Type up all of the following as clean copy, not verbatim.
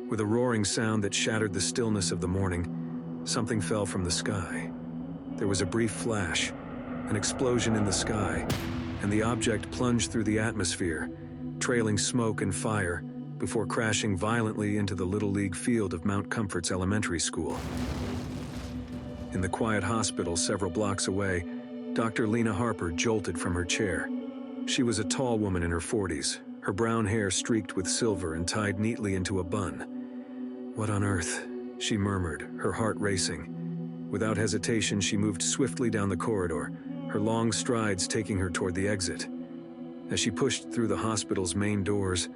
With a roaring sound that shattered the stillness of the morning, something fell from the sky. There was a brief flash, an explosion in the sky, and the object plunged through the atmosphere, trailing smoke and fire, before crashing violently into the Little League field of Mount Comfort's elementary school. In the quiet hospital several blocks away, Dr. Lena Harper jolted from her chair. She was a tall woman in her 40s, her brown hair streaked with silver and tied neatly into a bun. "What on earth?" she murmured, her heart racing. Without hesitation, she moved swiftly down the corridor, her long strides taking her toward the exit. As she pushed through the hospital's main doors,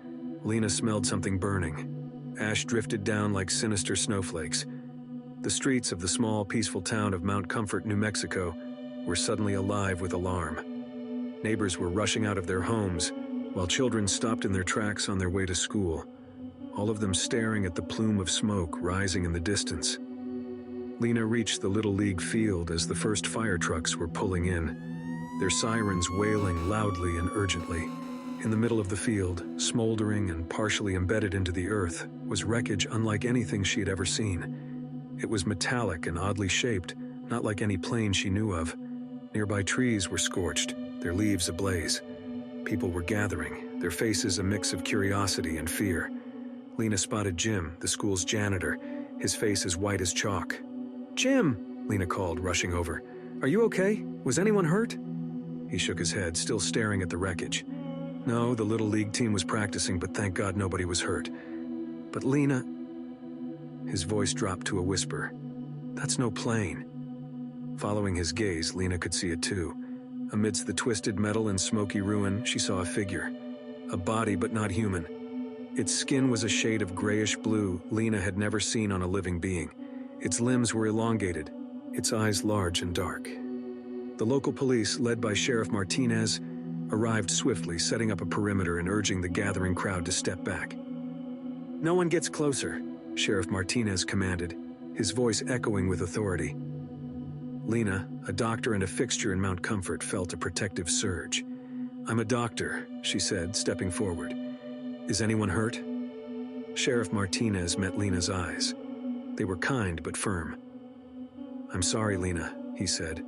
Lena smelled something burning. Ash drifted down like sinister snowflakes. The streets of the small, peaceful town of Mount Comfort, New Mexico, were suddenly alive with alarm. Neighbors were rushing out of their homes, while children stopped in their tracks on their way to school, all of them staring at the plume of smoke rising in the distance. Lena reached the Little League field as the first fire trucks were pulling in, their sirens wailing loudly and urgently. In the middle of the field, smoldering and partially embedded into the earth, was wreckage unlike anything she had ever seen. It was metallic and oddly shaped, not like any plane she knew of. Nearby trees were scorched, their leaves ablaze. People were gathering, their faces a mix of curiosity and fear. Lena spotted Jim, the school's janitor, his face as white as chalk. "Jim!" Lena called, rushing over. "Are you okay? Was anyone hurt?" He shook his head, still staring at the wreckage. No, the Little League team was practicing, but thank God nobody was hurt. "But Lena..." His voice dropped to a whisper. "That's no plane." Following his gaze, Lena could see it too. Amidst the twisted metal and smoky ruin, she saw a figure. A body, but not human. Its skin was a shade of grayish blue Lena had never seen on a living being. Its limbs were elongated, its eyes large and dark. The local police, led by Sheriff Martinez, arrived swiftly, setting up a perimeter and urging the gathering crowd to step back. "No one gets closer," Sheriff Martinez commanded, his voice echoing with authority. Lena, a doctor and a fixture in Mount Comfort, felt a protective surge. "I'm a doctor," she said, stepping forward. "Is anyone hurt?" Sheriff Martinez met Lena's eyes. They were kind but firm. "I'm sorry, Lena," he said,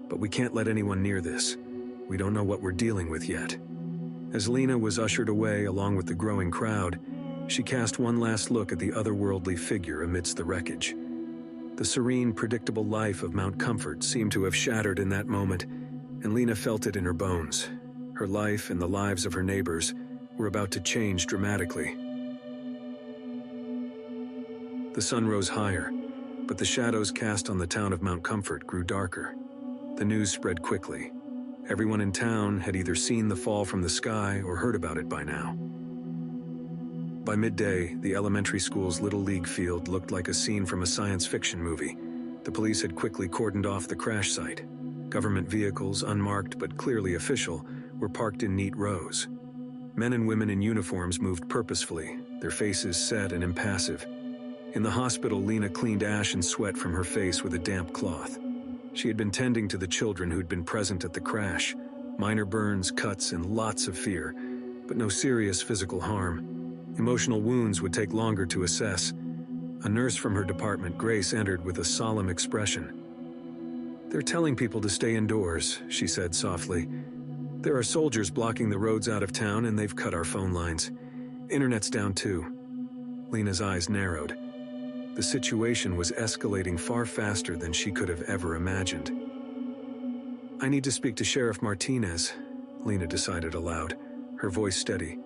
"but we can't let anyone near this. We don't know what we're dealing with yet." As Lena was ushered away along with the growing crowd, she cast one last look at the otherworldly figure amidst the wreckage. The serene, predictable life of Mount Comfort seemed to have shattered in that moment, and Lena felt it in her bones. Her life and the lives of her neighbors were about to change dramatically. The sun rose higher, but the shadows cast on the town of Mount Comfort grew darker. The news spread quickly. Everyone in town had either seen the fall from the sky or heard about it by now. By midday, the elementary school's Little League field looked like a scene from a science fiction movie. The police had quickly cordoned off the crash site. Government vehicles, unmarked but clearly official, were parked in neat rows. Men and women in uniforms moved purposefully, their faces set and impassive. In the hospital, Lena cleaned ash and sweat from her face with a damp cloth. She had been tending to the children who'd been present at the crash. Minor burns, cuts, and lots of fear, but no serious physical harm. Emotional wounds would take longer to assess. A nurse from her department, Grace, entered with a solemn expression. "They're telling people to stay indoors," she said softly. "There are soldiers blocking the roads out of town, and they've cut our phone lines. Internet's down too." Lena's eyes narrowed. The situation was escalating far faster than she could have ever imagined. "I need to speak to Sheriff Martinez," Lena decided aloud, her voice steady.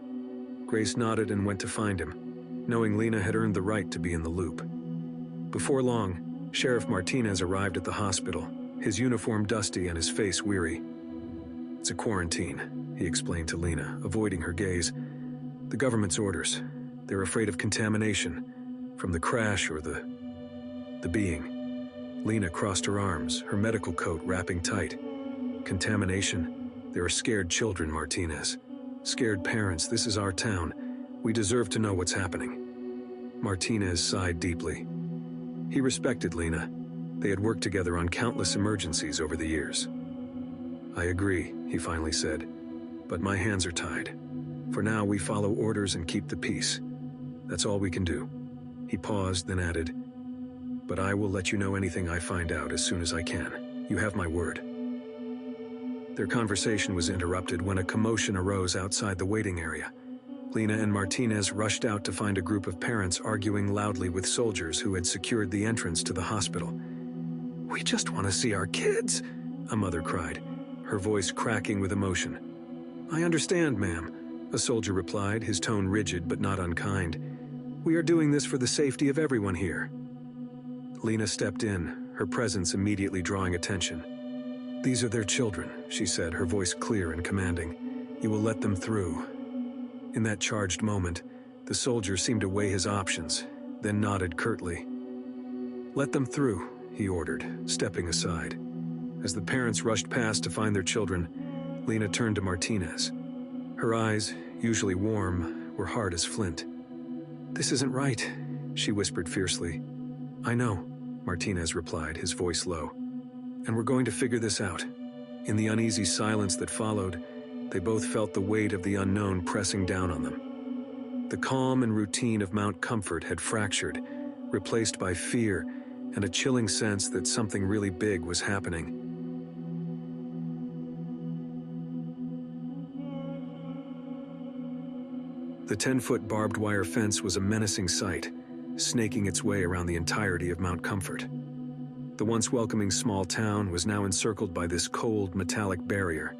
Grace nodded and went to find him, knowing Lena had earned the right to be in the loop. Before long, Sheriff Martinez arrived at the hospital, his uniform dusty and his face weary. "It's a quarantine," he explained to Lena, avoiding her gaze. "The government's orders. They're afraid of contamination, from the crash or the being." Lena crossed her arms, her medical coat wrapping tight. "Contamination? There are scared children, Martinez. Scared parents. This is our town. We deserve to know what's happening." Martinez sighed deeply. He respected Lena. They had worked together on countless emergencies over the years. "I agree," he finally said, "but my hands are tied. For now, we follow orders and keep the peace. That's all we can do." He paused, then added, "But I will let you know anything I find out as soon as I can. You have my word." Their conversation was interrupted when a commotion arose outside the waiting area. Lena and Martinez rushed out to find a group of parents arguing loudly with soldiers who had secured the entrance to the hospital. "We just want to see our kids," a mother cried, her voice cracking with emotion. "I understand, ma'am," a soldier replied, his tone rigid but not unkind. "We are doing this for the safety of everyone here." Lena stepped in, her presence immediately drawing attention. "These are their children," she said, her voice clear and commanding. "You will let them through." In that charged moment, the soldier seemed to weigh his options, then nodded curtly. "Let them through," he ordered, stepping aside. As the parents rushed past to find their children, Lena turned to Martinez. Her eyes, usually warm, were hard as flint. "This isn't right," she whispered fiercely. "I know," Martinez replied, his voice low. "And we're going to figure this out." In the uneasy silence that followed, they both felt the weight of the unknown pressing down on them. The calm and routine of Mount Comfort had fractured, replaced by fear and a chilling sense that something really big was happening. The 10-foot barbed wire fence was a menacing sight, snaking its way around the entirety of Mount Comfort. The once welcoming small town was now encircled by this cold, metallic barrier,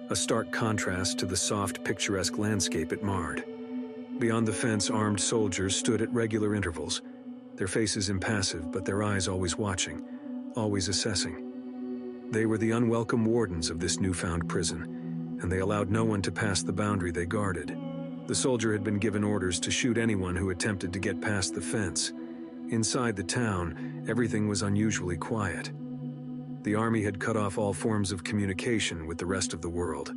a stark contrast to the soft, picturesque landscape it marred. Beyond the fence, armed soldiers stood at regular intervals, their faces impassive but their eyes always watching, always assessing. They were the unwelcome wardens of this newfound prison, and they allowed no one to pass the boundary they guarded. The soldier had been given orders to shoot anyone who attempted to get past the fence. Inside the town, everything was unusually quiet. The army had cut off all forms of communication with the rest of the world.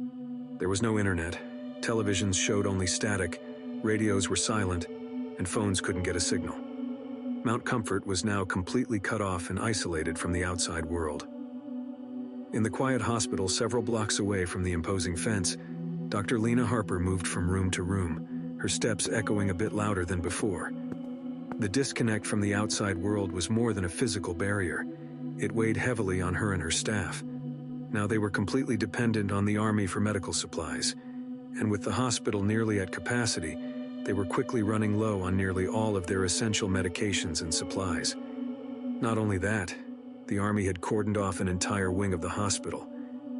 There was no internet, televisions showed only static, radios were silent, and phones couldn't get a signal. Mount Comfort was now completely cut off and isolated from the outside world. In the quiet hospital several blocks away from the imposing fence, Dr. Lena Harper moved from room to room, her steps echoing a bit louder than before. The disconnect from the outside world was more than a physical barrier. It weighed heavily on her and her staff. Now they were completely dependent on the army for medical supplies, and with the hospital nearly at capacity, they were quickly running low on nearly all of their essential medications and supplies. Not only that, the army had cordoned off an entire wing of the hospital,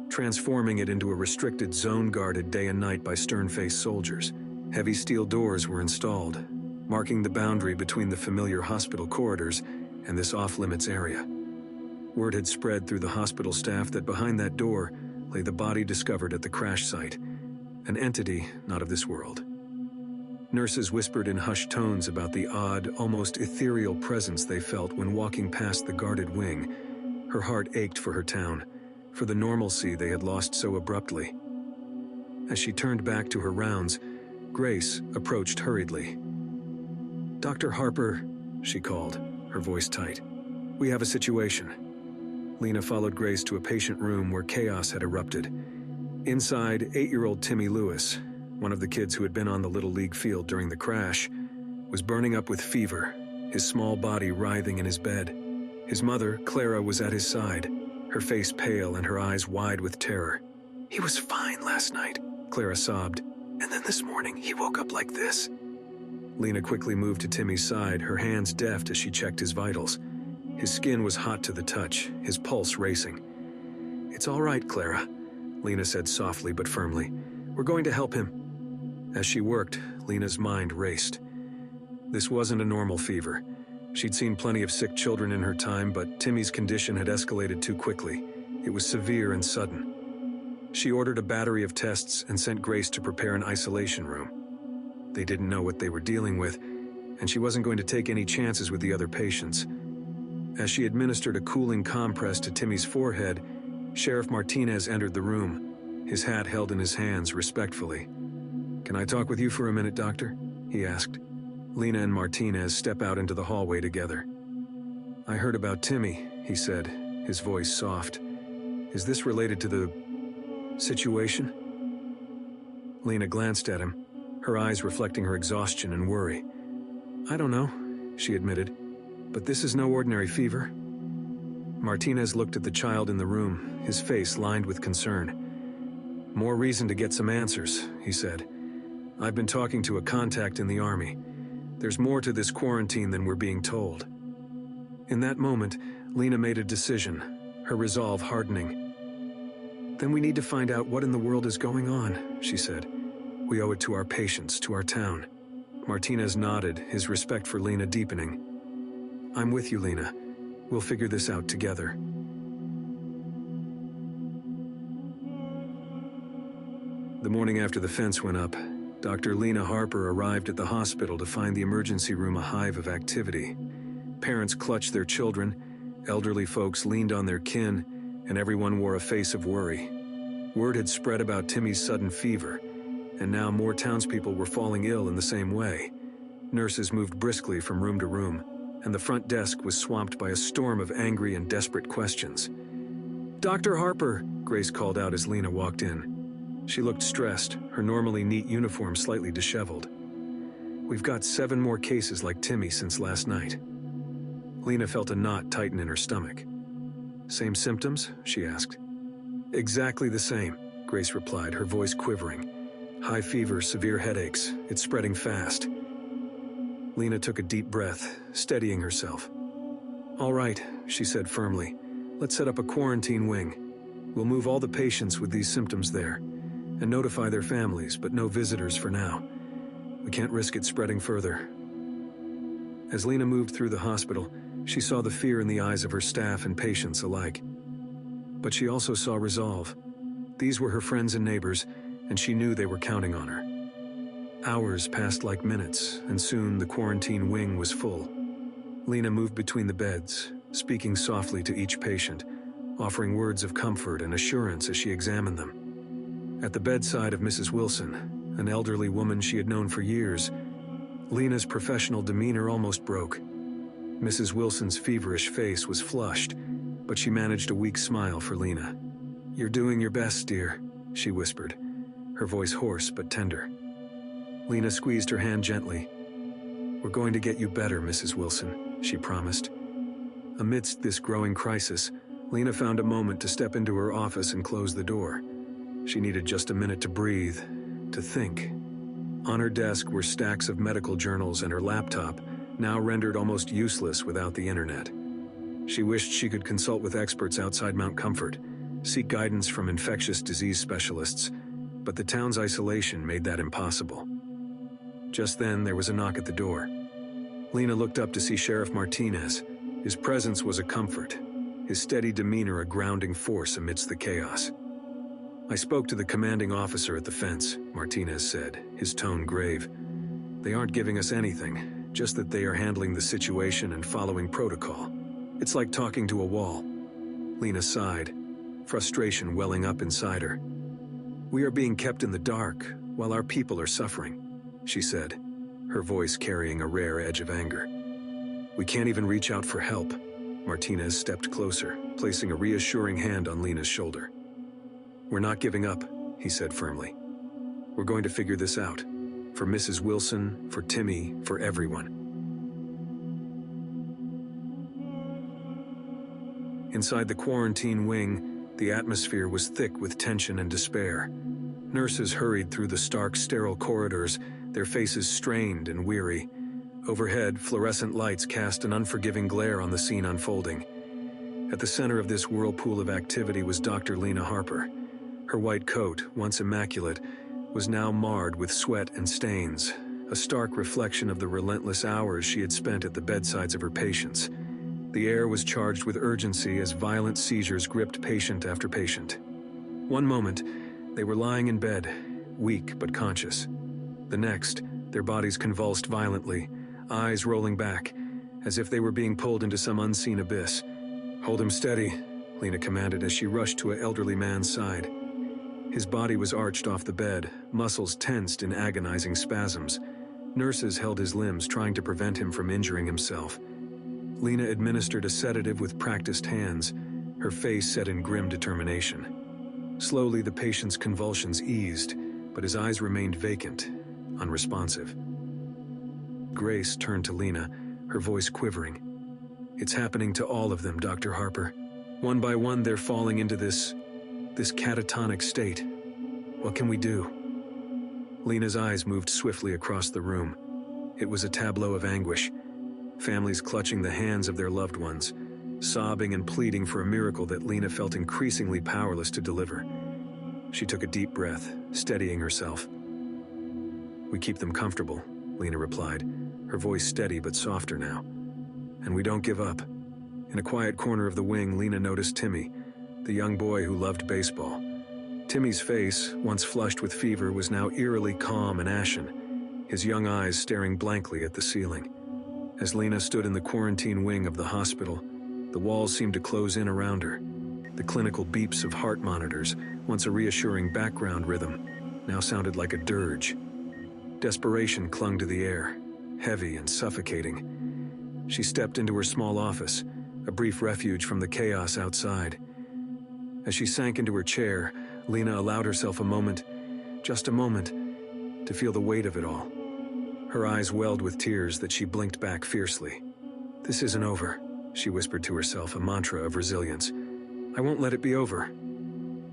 transforming it into a restricted zone guarded day and night by stern-faced soldiers. Heavy steel doors were installed, marking the boundary between the familiar hospital corridors and this off-limits area. Word had spread through the hospital staff that behind that door lay the body discovered at the crash site, an entity not of this world. Nurses whispered in hushed tones about the odd, almost ethereal presence they felt when walking past the guarded wing. Her heart ached for her town, for the normalcy they had lost so abruptly. As she turned back to her rounds, Grace approached hurriedly. "Dr. Harper," she called, her voice tight. "We have a situation." Lena followed Grace to a patient room where chaos had erupted. Inside, 8-year-old Timmy Lewis, one of the kids who had been on the Little League field during the crash, was burning up with fever, his small body writhing in his bed. His mother, Clara, was at his side, her face pale and her eyes wide with terror. "He was fine last night," Clara sobbed, "and then this morning he woke up like this." Lena quickly moved to Timmy's side, her hands deft as she checked his vitals. His skin was hot to the touch, his pulse racing. "It's all right, Clara," Lena said softly but firmly. "We're going to help him." As she worked, Lena's mind raced. This wasn't a normal fever. She'd seen plenty of sick children in her time, but Timmy's condition had escalated too quickly. It was severe and sudden. She ordered a battery of tests and sent Grace to prepare an isolation room. They didn't know what they were dealing with, and she wasn't going to take any chances with the other patients. As she administered a cooling compress to Timmy's forehead, Sheriff Martinez entered the room, his hat held in his hands respectfully. "Can I talk with you for a minute, Doctor?" he asked. Lena and Martinez step out into the hallway together. "I heard about Timmy," he said, his voice soft. "Is this related to the situation?" Lena glanced at him, her eyes reflecting her exhaustion and worry. "I don't know. she admitted. "But this is no ordinary fever." Martinez looked at the child in the room, his face lined with concern. "More reason to get some answers," he said. "I've been talking to a contact in the army. There's more to this quarantine than we're being told." In that moment, Lena made a decision, her resolve hardening. "Then we need to find out what in the world is going on," she said. "We owe it to our patients, to our town." Martinez nodded, his respect for Lena deepening. "I'm with you, Lena. We'll figure this out together." The morning after the fence went up, Dr. Lena Harper arrived at the hospital to find the emergency room a hive of activity. Parents clutched their children, elderly folks leaned on their kin, and everyone wore a face of worry. Word had spread about Timmy's sudden fever, and now more townspeople were falling ill in the same way. Nurses moved briskly from room to room, and the front desk was swamped by a storm of angry and desperate questions. "Dr. Harper," Grace called out as Lena walked in. She looked stressed, her normally neat uniform slightly disheveled. "We've got 7 more cases like Timmy since last night." Lena felt a knot tighten in her stomach. "Same symptoms?" she asked. "Exactly the same," Grace replied, her voice quivering. "High fever, severe headaches. It's spreading fast." Lena took a deep breath, steadying herself. "All right," she said firmly. "Let's set up a quarantine wing. We'll move all the patients with these symptoms there, and notify their families, but no visitors for now. We can't risk it spreading further." As Lena moved through the hospital, she saw the fear in the eyes of her staff and patients alike. But she also saw resolve. These were her friends and neighbors, and she knew they were counting on her. Hours passed like minutes, and soon the quarantine wing was full. Lena moved between the beds, speaking softly to each patient, offering words of comfort and assurance as she examined them. At the bedside of Mrs. Wilson, an elderly woman she had known for years, Lena's professional demeanor almost broke. Mrs. Wilson's feverish face was flushed, but she managed a weak smile for Lena. "You're doing your best, dear," she whispered, her voice hoarse but tender. Lena squeezed her hand gently. "We're going to get you better, Mrs. Wilson," she promised. Amidst this growing crisis, Lena found a moment to step into her office and close the door. She needed just a minute to breathe, to think. On her desk were stacks of medical journals and her laptop, now rendered almost useless without the internet. She wished she could consult with experts outside Mount Comfort, seek guidance from infectious disease specialists, but the town's isolation made that impossible. Just then, there was a knock at the door. Lena looked up to see Sheriff Martinez. His presence was a comfort, his steady demeanor a grounding force amidst the chaos. "I spoke to the commanding officer at the fence," Martinez said, his tone grave. "They aren't giving us anything, just that they are handling the situation and following protocol. It's like talking to a wall." Lena sighed, frustration welling up inside her. "We are being kept in the dark, while our people are suffering," she said, her voice carrying a rare edge of anger. "We can't even reach out for help." Martinez stepped closer, placing a reassuring hand on Lena's shoulder. "We're not giving up," he said firmly. "We're going to figure this out. For Mrs. Wilson, for Timmy, for everyone." Inside the quarantine wing, the atmosphere was thick with tension and despair. Nurses hurried through the stark, sterile corridors, their faces strained and weary. Overhead, fluorescent lights cast an unforgiving glare on the scene unfolding. At the center of this whirlpool of activity was Dr. Lena Harper. Her white coat, once immaculate, was now marred with sweat and stains, a stark reflection of the relentless hours she had spent at the bedsides of her patients. The air was charged with urgency as violent seizures gripped patient after patient. One moment, they were lying in bed, weak but conscious. The next, their bodies convulsed violently, eyes rolling back, as if they were being pulled into some unseen abyss. "Hold him steady," Lena commanded as she rushed to an elderly man's side. His body was arched off the bed, muscles tensed in agonizing spasms. Nurses held his limbs, trying to prevent him from injuring himself. Lena administered a sedative with practiced hands, her face set in grim determination. Slowly, the patient's convulsions eased, but his eyes remained vacant, unresponsive. Grace turned to Lena, her voice quivering. "It's happening to all of them, Dr. Harper. One by one, they're falling into this catatonic state. What can we do?" Lena's eyes moved swiftly across the room. It was a tableau of anguish. Families clutching the hands of their loved ones, sobbing and pleading for a miracle that Lena felt increasingly powerless to deliver. She took a deep breath, steadying herself. "We keep them comfortable," Lena replied, her voice steady but softer now. "And we don't give up." In a quiet corner of the wing, Lena noticed Timmy, the young boy who loved baseball. Timmy's face, once flushed with fever, was now eerily calm and ashen, his young eyes staring blankly at the ceiling. As Lena stood in the quarantine wing of the hospital, the walls seemed to close in around her. The clinical beeps of heart monitors, once a reassuring background rhythm, now sounded like a dirge. Desperation clung to the air, heavy and suffocating. She stepped into her small office, a brief refuge from the chaos outside. As she sank into her chair, Lena allowed herself a moment, just a moment, to feel the weight of it all. Her eyes welled with tears that she blinked back fiercely. "This isn't over," she whispered to herself, a mantra of resilience. "I won't let it be over."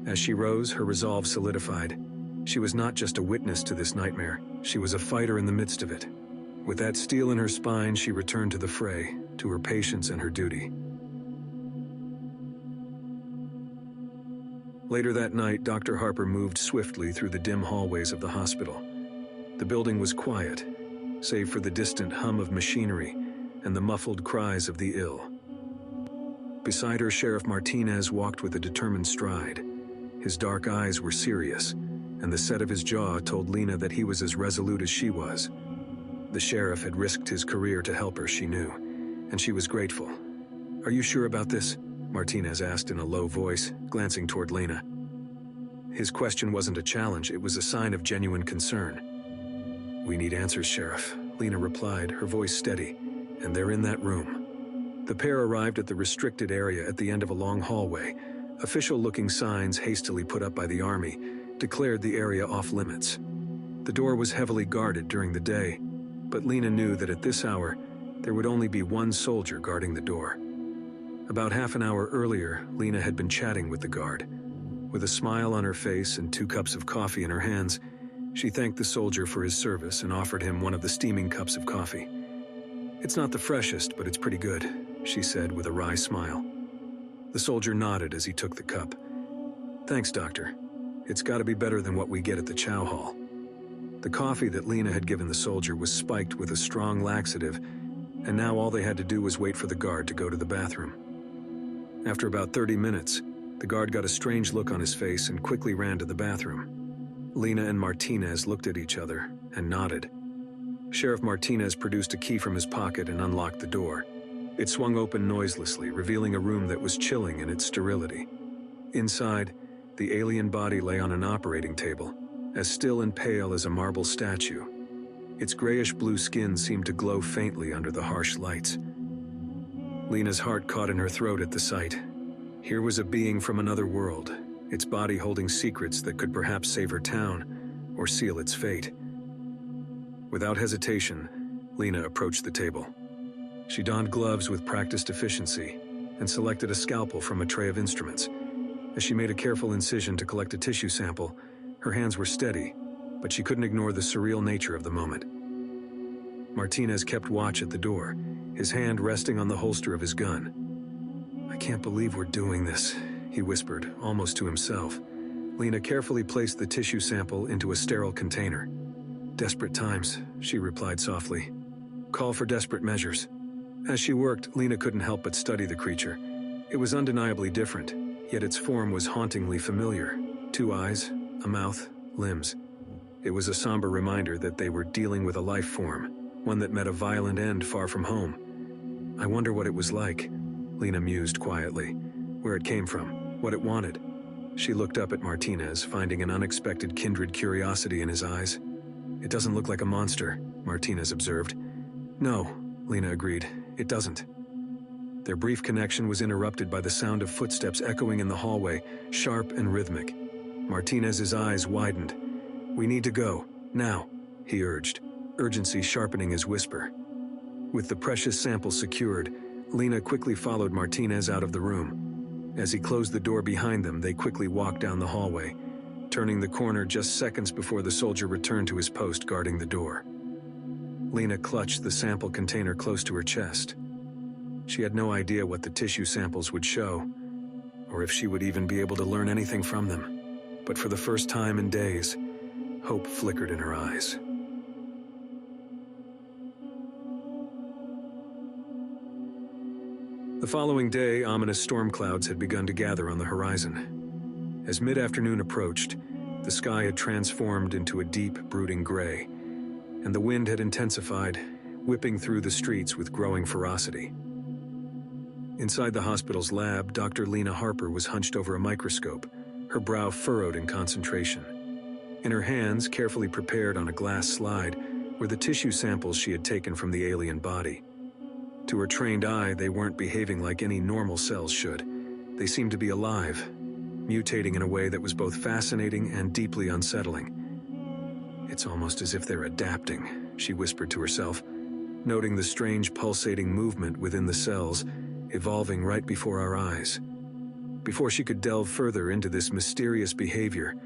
As she rose, her resolve solidified. She was not just a witness to this nightmare, she was a fighter in the midst of it. With that steel in her spine, she returned to the fray, to her patience and her duty. Later that night, Dr. Harper moved swiftly through the dim hallways of the hospital. The building was quiet, save for the distant hum of machinery and the muffled cries of the ill. Beside her, Sheriff Martinez walked with a determined stride. His dark eyes were serious, and the set of his jaw told Lena that he was as resolute as she was. The sheriff had risked his career to help her, she knew, and she was grateful. "Are you sure about this?" Martinez asked in a low voice, glancing toward Lena. His question wasn't a challenge, it was a sign of genuine concern. "We need answers, Sheriff," Lena replied, her voice steady, "and they're in that room." The pair arrived at the restricted area at the end of a long hallway. Official-looking signs hastily put up by the Army declared the area off-limits. The door was heavily guarded during the day, but Lena knew that at this hour, there would only be one soldier guarding the door. About half an hour earlier, Lena had been chatting with the guard. With a smile on her face and 2 cups of coffee in her hands, she thanked the soldier for his service and offered him one of the steaming cups of coffee. "It's not the freshest, but it's pretty good," she said with a wry smile. The soldier nodded as he took the cup. "Thanks, Doctor. It's got to be better than what we get at the chow hall." The coffee that Lena had given the soldier was spiked with a strong laxative, and now all they had to do was wait for the guard to go to the bathroom. After about 30 minutes, the guard got a strange look on his face and quickly ran to the bathroom. Lena and Martinez looked at each other and nodded. Sheriff Martinez produced a key from his pocket and unlocked the door. It swung open noiselessly, revealing a room that was chilling in its sterility. Inside, the alien body lay on an operating table, as still and pale as a marble statue. Its grayish-blue skin seemed to glow faintly under the harsh lights. Lena's heart caught in her throat at the sight. Here was a being from another world, its body holding secrets that could perhaps save her town or seal its fate. Without hesitation, Lena approached the table. She donned gloves with practiced efficiency and selected a scalpel from a tray of instruments. As she made a careful incision to collect a tissue sample, her hands were steady, but she couldn't ignore the surreal nature of the moment. Martinez kept watch at the door, his hand resting on the holster of his gun. "I can't believe we're doing this," he whispered, almost to himself. Lena carefully placed the tissue sample into a sterile container. "Desperate times," she replied softly. "Call for desperate measures." As she worked, Lena couldn't help but study the creature. It was undeniably different, yet its form was hauntingly familiar. 2 eyes, a mouth, limbs. It was a somber reminder that they were dealing with a life form, one that met a violent end far from home. "I wonder what it was like," Lena mused quietly. Where it came from, what it wanted. She looked up at Martinez, finding an unexpected kindred curiosity in his eyes. "It doesn't look like a monster," Martinez observed. "No," Lena agreed, "it doesn't." Their brief connection was interrupted by the sound of footsteps echoing in the hallway, sharp and rhythmic. Martinez's eyes widened. "We need to go, now," he urged, urgency sharpening his whisper. With the precious sample secured, Lena quickly followed Martinez out of the room. As he closed the door behind them, they quickly walked down the hallway, turning the corner just seconds before the soldier returned to his post guarding the door. Lena clutched the sample container close to her chest. She had no idea what the tissue samples would show, or if she would even be able to learn anything from them. But for the first time in days, hope flickered in her eyes. The following day, ominous storm clouds had begun to gather on the horizon. As mid-afternoon approached, the sky had transformed into a deep, brooding gray, and the wind had intensified, whipping through the streets with growing ferocity. Inside the hospital's lab, Dr. Lena Harper was hunched over a microscope, her brow furrowed in concentration. In her hands, carefully prepared on a glass slide, were the tissue samples she had taken from the alien body. To her trained eye, they weren't behaving like any normal cells should. They seemed to be alive, mutating in a way that was both fascinating and deeply unsettling. "It's almost as if they're adapting," she whispered to herself, noting the strange pulsating movement within the cells, evolving right before our eyes. Before she could delve further into this mysterious behavior,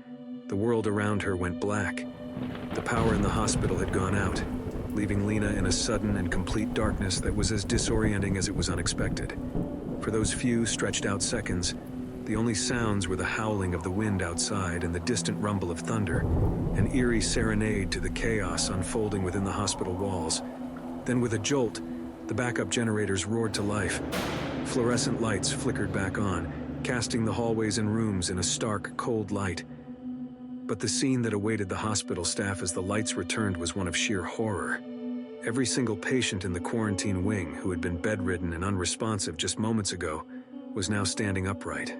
the world around her went black. The power in the hospital had gone out, leaving Lena in a sudden and complete darkness that was as disorienting as it was unexpected. For those few stretched out seconds, the only sounds were the howling of the wind outside and the distant rumble of thunder, an eerie serenade to the chaos unfolding within the hospital walls. Then with a jolt, the backup generators roared to life. Fluorescent lights flickered back on, casting the hallways and rooms in a stark, cold light. But the scene that awaited the hospital staff as the lights returned was one of sheer horror. Every single patient in the quarantine wing, who had been bedridden and unresponsive just moments ago, was now standing upright.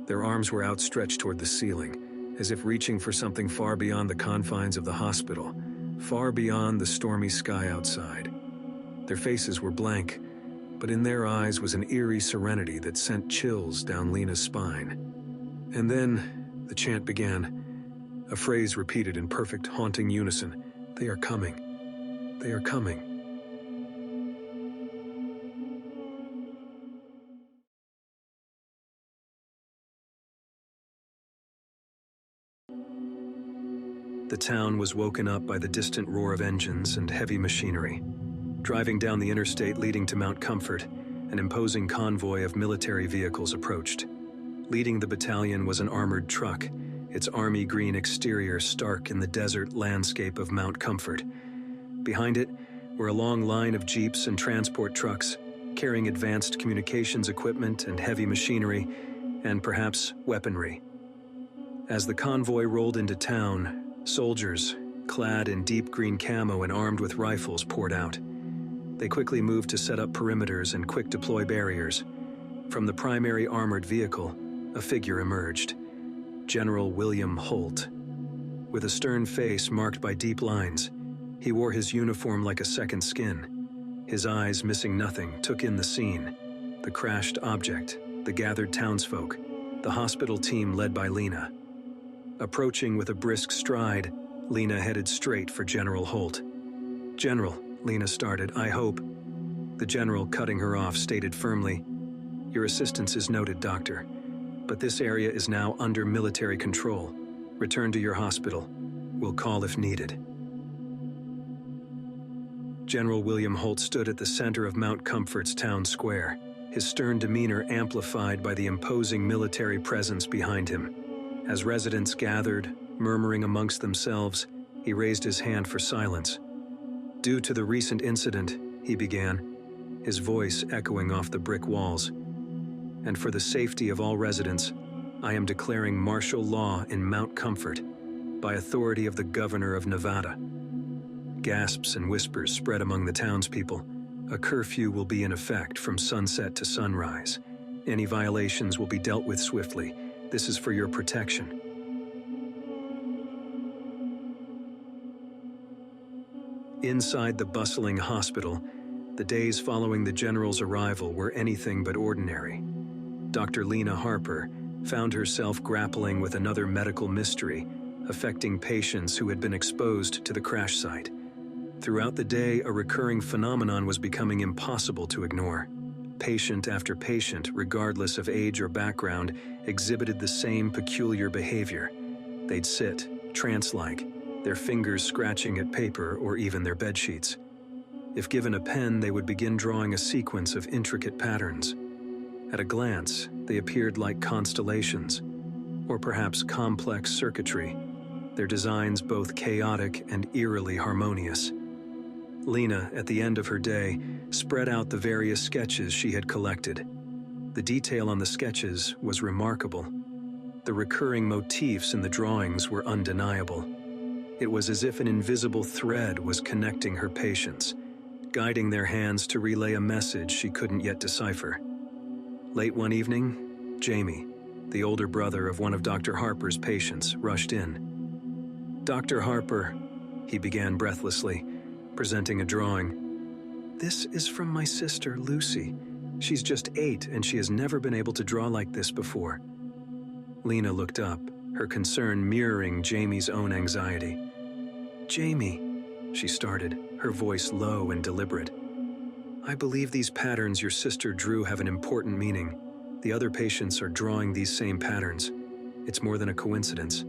Their arms were outstretched toward the ceiling, as if reaching for something far beyond the confines of the hospital, far beyond the stormy sky outside. Their faces were blank, but in their eyes was an eerie serenity that sent chills down Lena's spine. And then the chant began, a phrase repeated in perfect, haunting unison. "They are coming. They are coming." The town was woken up by the distant roar of engines and heavy machinery. Driving down the interstate leading to Mount Comfort, an imposing convoy of military vehicles approached. Leading the battalion was an armored truck, its army green exterior stark in the desert landscape of Mount Comfort. Behind it were a long line of jeeps and transport trucks, carrying advanced communications equipment and heavy machinery, and perhaps weaponry. As the convoy rolled into town, soldiers, clad in deep green camo and armed with rifles, poured out. They quickly moved to set up perimeters and quick deploy barriers. From the primary armored vehicle, a figure emerged. General William Holt. With a stern face marked by deep lines, he wore his uniform like a second skin. His eyes, missing nothing, took in the scene. The crashed object, the gathered townsfolk, the hospital team led by Lena. Approaching with a brisk stride, Lena headed straight for General Holt. "General," Lena started, "I hope." The general, cutting her off, stated firmly, "Your assistance is noted, Doctor, but this area is now under military control. Return to your hospital. We'll call if needed." General William Holt stood at the center of Mount Comfort's town square, his stern demeanor amplified by the imposing military presence behind him. As residents gathered, murmuring amongst themselves, he raised his hand for silence. "Due to the recent incident," he began, his voice echoing off the brick walls, "and for the safety of all residents, I am declaring martial law in Mount Comfort by authority of the governor of Nevada." Gasps and whispers spread among the townspeople. A curfew will be in effect from sunset to sunrise. Any violations will be dealt with swiftly. This is for your protection. Inside the bustling hospital, the days following the general's arrival were anything but ordinary. Dr. Lena Harper found herself grappling with another medical mystery affecting patients who had been exposed to the crash site. Throughout the day, a recurring phenomenon was becoming impossible to ignore. Patient after patient, regardless of age or background, exhibited the same peculiar behavior. They'd sit, trance-like, their fingers scratching at paper or even their bedsheets. If given a pen, they would begin drawing a sequence of intricate patterns. At a glance, they appeared like constellations, or perhaps complex circuitry, their designs both chaotic and eerily harmonious. Lena, at the end of her day, spread out the various sketches she had collected. The detail on the sketches was remarkable. The recurring motifs in the drawings were undeniable. It was as if an invisible thread was connecting her patients, guiding their hands to relay a message she couldn't yet decipher. Late one evening, Jamie, the older brother of one of Dr. Harper's patients, rushed in. "Dr. Harper," he began breathlessly, presenting a drawing. "This is from my sister, Lucy. She's just 8 and she has never been able to draw like this before." Lena looked up, her concern mirroring Jamie's own anxiety. "Jamie," she started, her voice low and deliberate. "I believe these patterns your sister drew have an important meaning. The other patients are drawing these same patterns. It's more than a coincidence.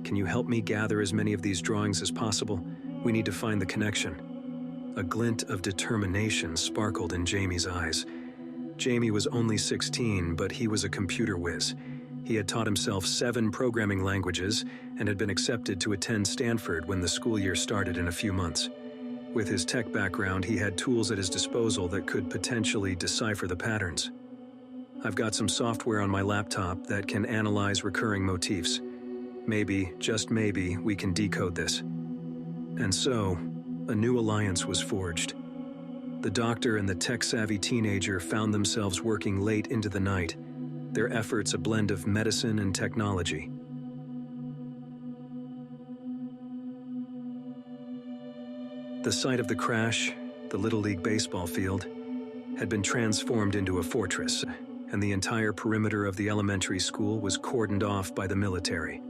Can you help me gather as many of these drawings as possible? We need to find the connection." A glint of determination sparkled in Jamie's eyes. Jamie was only 16, but he was a computer whiz. He had taught himself 7 programming languages and had been accepted to attend Stanford when the school year started in a few months. With his tech background, he had tools at his disposal that could potentially decipher the patterns. "I've got some software on my laptop that can analyze recurring motifs. Maybe, just maybe, we can decode this." And so, a new alliance was forged. The doctor and the tech-savvy teenager found themselves working late into the night, their efforts a blend of medicine and technology. The site of the crash, the Little League baseball field, had been transformed into a fortress, and the entire perimeter of the elementary school was cordoned off by the military.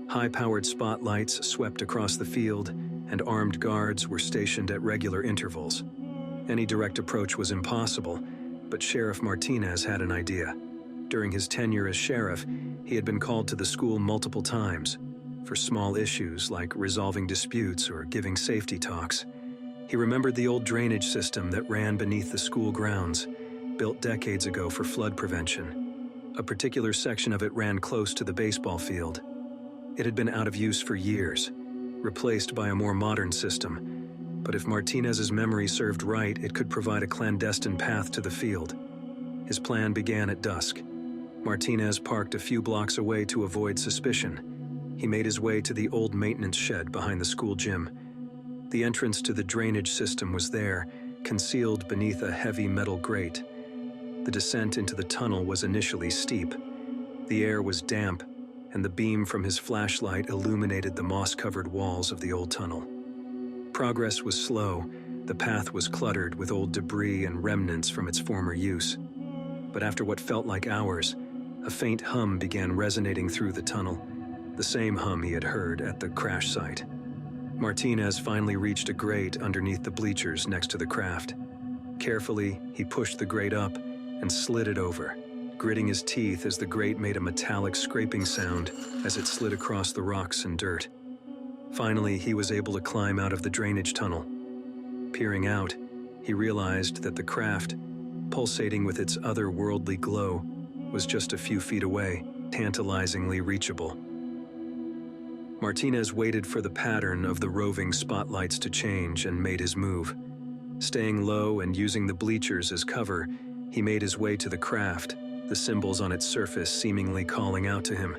High-powered spotlights swept across the field, and armed guards were stationed at regular intervals. Any direct approach was impossible, but Sheriff Martinez had an idea. During his tenure as sheriff, he had been called to the school multiple times for small issues like resolving disputes or giving safety talks. He remembered the old drainage system that ran beneath the school grounds, built decades ago for flood prevention. A particular section of it ran close to the baseball field. It had been out of use for years, replaced by a more modern system, but if Martinez's memory served right, it could provide a clandestine path to the field. His plan began at dusk. Martinez parked a few blocks away to avoid suspicion. He made his way to the old maintenance shed behind the school gym. The entrance to the drainage system was there, concealed beneath a heavy metal grate. The descent into the tunnel was initially steep. The air was damp, and the beam from his flashlight illuminated the moss-covered walls of the old tunnel. Progress was slow. The path was cluttered with old debris and remnants from its former use. But after what felt like hours, a faint hum began resonating through the tunnel, the same hum he had heard at the crash site. Martinez finally reached a grate underneath the bleachers next to the craft. Carefully, he pushed the grate up and slid it over, gritting his teeth as the grate made a metallic scraping sound as it slid across the rocks and dirt. Finally, he was able to climb out of the drainage tunnel. Peering out, he realized that the craft, pulsating with its otherworldly glow, was just a few feet away, tantalizingly reachable. Martinez waited for the pattern of the roving spotlights to change and made his move. Staying low and using the bleachers as cover, he made his way to the craft, the symbols on its surface seemingly calling out to him.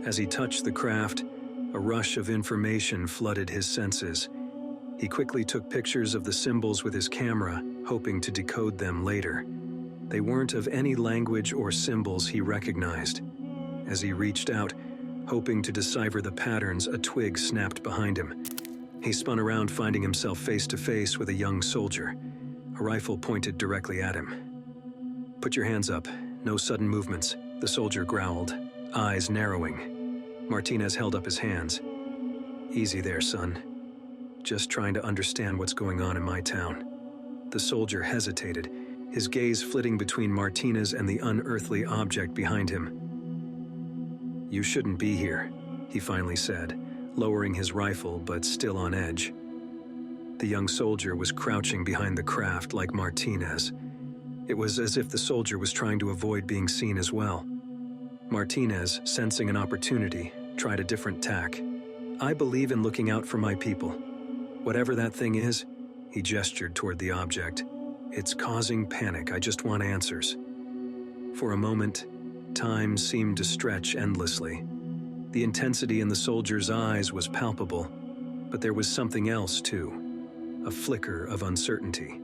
As he touched the craft, a rush of information flooded his senses. He quickly took pictures of the symbols with his camera, hoping to decode them later. They weren't of any language or symbols he recognized. As he reached out, hoping to decipher the patterns, a twig snapped behind him. He spun around, finding himself face to face with a young soldier, a rifle pointed directly at him. "Put your hands up. No sudden movements," the soldier growled, eyes narrowing. Martinez held up his hands. "Easy there, son." just trying to understand what's going on in my town." The soldier hesitated, his gaze flitting between Martinez and the unearthly object behind him. "You shouldn't be here," he finally said, lowering his rifle but still on edge. The young soldier was crouching behind the craft like Martinez. It was as if the soldier was trying to avoid being seen as well. Martinez, sensing an opportunity, tried a different tack. "I believe in looking out for my people. Whatever that thing is," he gestured toward the object, "it's causing panic. I just want answers." For a moment, time seemed to stretch endlessly. The intensity in the soldier's eyes was palpable, but there was something else too, a flicker of uncertainty.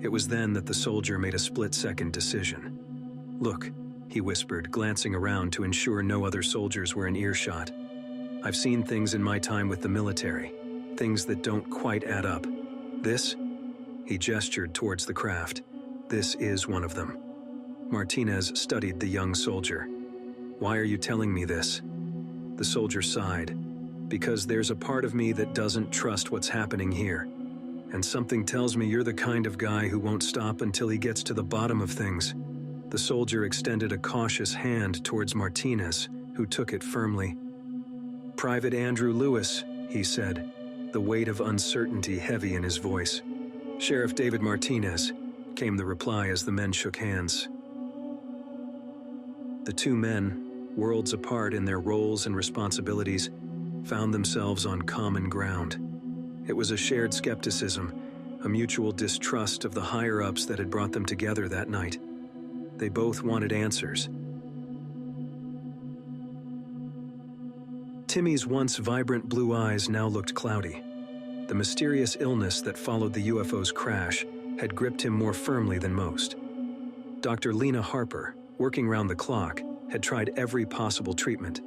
It was then that the soldier made a split-second decision. "Look," he whispered, glancing around to ensure no other soldiers were in earshot. "I've seen things in my time with the military, things that don't quite add up. This," he gestured towards the craft, "this is one of them." Martinez studied the young soldier. "Why are you telling me this?" The soldier sighed. "Because there's a part of me that doesn't trust what's happening here. And something tells me you're the kind of guy who won't stop until he gets to the bottom of things." The soldier extended a cautious hand towards Martinez, who took it firmly. "Private Andrew Lewis," he said, the weight of uncertainty heavy in his voice. "Sheriff David Martinez," came the reply as the men shook hands. The two men, worlds apart in their roles and responsibilities, found themselves on common ground. It was a shared skepticism, a mutual distrust of the higher-ups that had brought them together that night. They both wanted answers. Timmy's once vibrant blue eyes now looked cloudy. The mysterious illness that followed the UFO's crash had gripped him more firmly than most. Dr. Lena Harper, working round the clock, had tried every possible treatment,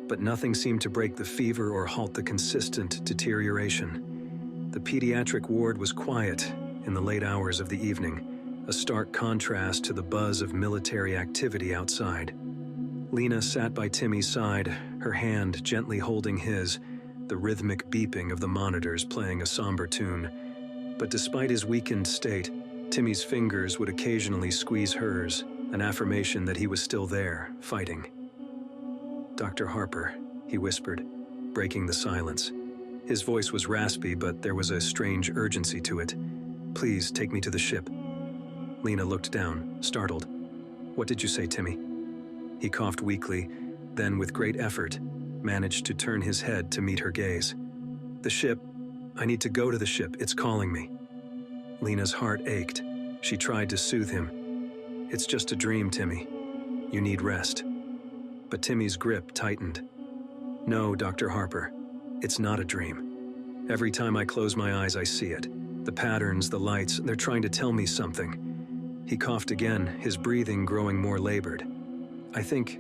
but nothing seemed to break the fever or halt the consistent deterioration. The pediatric ward was quiet in the late hours of the evening, a stark contrast to the buzz of military activity outside. Lena sat by Timmy's side, her hand gently holding his, the rhythmic beeping of the monitors playing a somber tune. But despite his weakened state, Timmy's fingers would occasionally squeeze hers, an affirmation that he was still there, fighting. "Dr. Harper," he whispered, breaking the silence. His voice was raspy, but there was a strange urgency to it. "Please take me to the ship." Lena looked down, startled. "What did you say, Timmy?" He coughed weakly, then with great effort, managed to turn his head to meet her gaze. "The ship. I need to go to the ship. It's calling me." Lena's heart ached. She tried to soothe him. "It's just a dream, Timmy. You need rest." But Timmy's grip tightened. "No, Dr. Harper. It's not a dream. Every time I close my eyes, I see it. The patterns, the lights, they're trying to tell me something." He coughed again, his breathing growing more labored. I think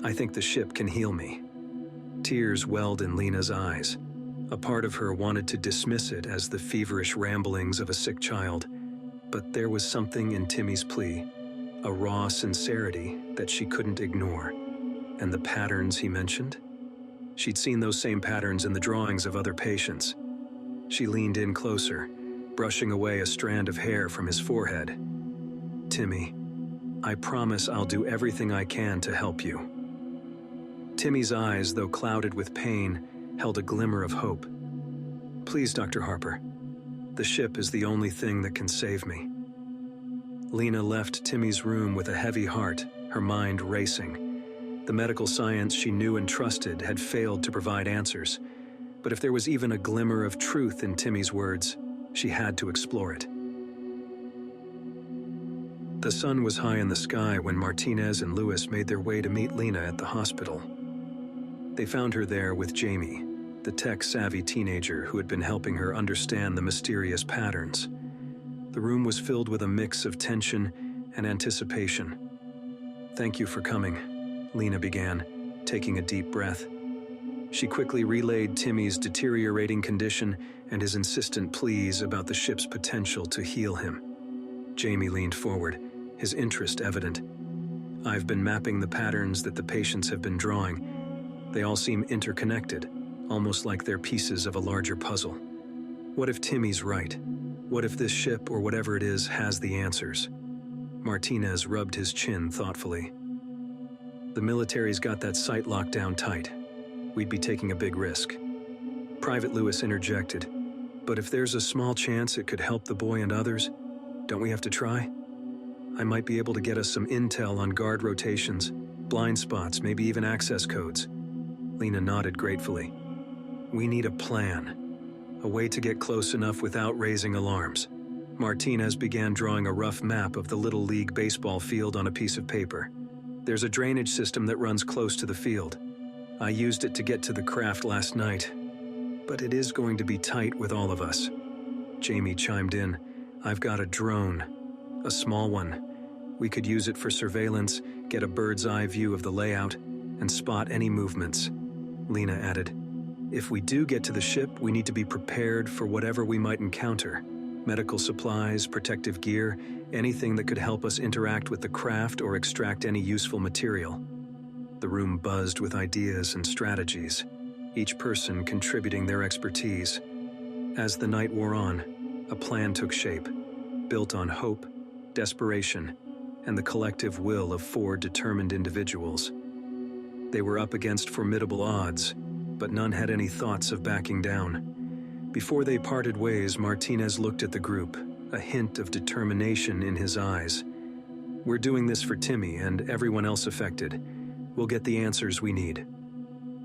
the ship can heal me." Tears welled in Lena's eyes. A part of her wanted to dismiss it as the feverish ramblings of a sick child, but there was something in Timmy's plea, a raw sincerity that she couldn't ignore. And the patterns he mentioned? She'd seen those same patterns in the drawings of other patients. She leaned in closer, brushing away a strand of hair from his forehead. "Timmy, I promise I'll do everything I can to help you." Timmy's eyes, though clouded with pain, held a glimmer of hope. "Please, Dr. Harper. The ship is the only thing that can save me." Lena left Timmy's room with a heavy heart, her mind racing. The medical science she knew and trusted had failed to provide answers, but if there was even a glimmer of truth in Timmy's words, she had to explore it. The sun was high in the sky when Martinez and Lewis made their way to meet Lena at the hospital. They found her there with Jamie, the tech-savvy teenager who had been helping her understand the mysterious patterns. The room was filled with a mix of tension and anticipation. "Thank you for coming," Lena began, taking a deep breath. She quickly relayed Timmy's deteriorating condition and his insistent pleas about the ship's potential to heal him. Jamie leaned forward, his interest evident. "I've been mapping the patterns that the patients have been drawing. They all seem interconnected, almost like they're pieces of a larger puzzle. What if Timmy's right? What if this ship, or whatever it is, has the answers? Martinez rubbed his chin thoughtfully. The military's got that site locked down tight. We'd be taking a big risk. Private Lewis interjected, but if there's a small chance it could help the boy and others, don't we have to try? I might be able to get us some intel on guard rotations, blind spots, maybe even access codes. Lena nodded gratefully. We need a plan. A way to get close enough without raising alarms. Martinez began drawing a rough map of the Little League baseball field on a piece of paper. There's a drainage system that runs close to the field. I used it to get to the craft last night, but it is going to be tight with all of us. Jamie chimed in. I've got a drone, a small one. We could use it for surveillance, get a bird's eye view of the layout, and spot any movements. Lena added, if we do get to the ship, we need to be prepared for whatever we might encounter. Medical supplies, protective gear, anything that could help us interact with the craft or extract any useful material. The room buzzed with ideas and strategies, each person contributing their expertise. As the night wore on, a plan took shape, built on hope, desperation, and the collective will of 4 determined individuals. They were up against formidable odds, but none had any thoughts of backing down. Before they parted ways, Martinez looked at the group, a hint of determination in his eyes. We're doing this for Timmy and everyone else affected. We'll get the answers we need.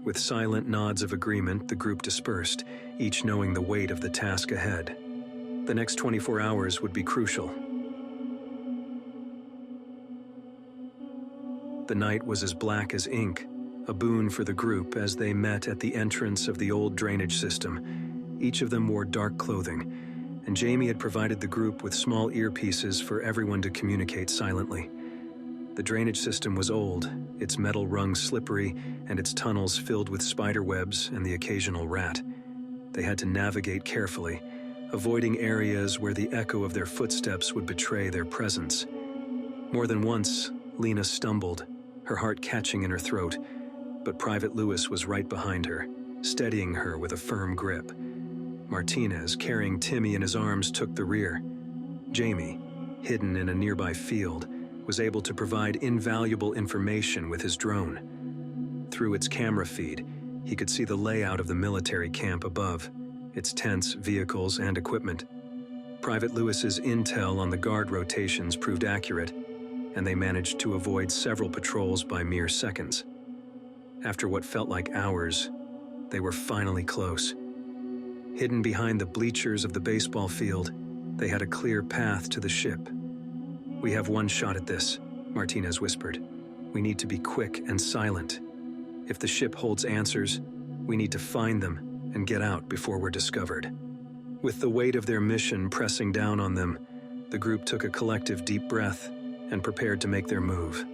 With silent nods of agreement, the group dispersed, each knowing the weight of the task ahead. The next 24 hours would be crucial. The night was as black as ink, a boon for the group as they met at the entrance of the old drainage system. Each of them wore dark clothing, and Jamie had provided the group with small earpieces for everyone to communicate silently. The drainage system was old, its metal rungs slippery, and its tunnels filled with spider webs and the occasional rat. They had to navigate carefully, avoiding areas where the echo of their footsteps would betray their presence. More than once, Lena stumbled, her heart catching in her throat, but Private Lewis was right behind her, steadying her with a firm grip. Martinez, carrying Timmy in his arms, took the rear. Jamie, hidden in a nearby field, was able to provide invaluable information with his drone. Through its camera feed, he could see the layout of the military camp above, its tents, vehicles, and equipment. Private Lewis's intel on the guard rotations proved accurate, and they managed to avoid several patrols by mere seconds. After what felt like hours, they were finally close. Hidden behind the bleachers of the baseball field, they had a clear path to the ship. We have one shot at this, Martinez whispered. We need to be quick and silent. If the ship holds answers, we need to find them and get out before we're discovered. With the weight of their mission pressing down on them, the group took a collective deep breath and prepared to make their move.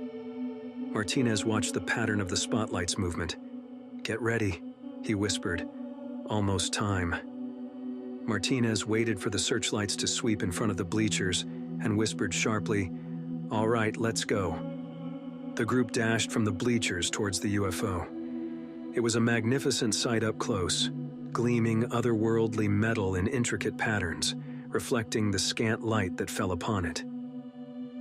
Martinez watched the pattern of the spotlight's movement. Get ready, he whispered. Almost time. Martinez waited for the searchlights to sweep in front of the bleachers and whispered sharply, All right, let's go. The group dashed from the bleachers towards the UFO. It was a magnificent sight up close, gleaming otherworldly metal in intricate patterns, reflecting the scant light that fell upon it.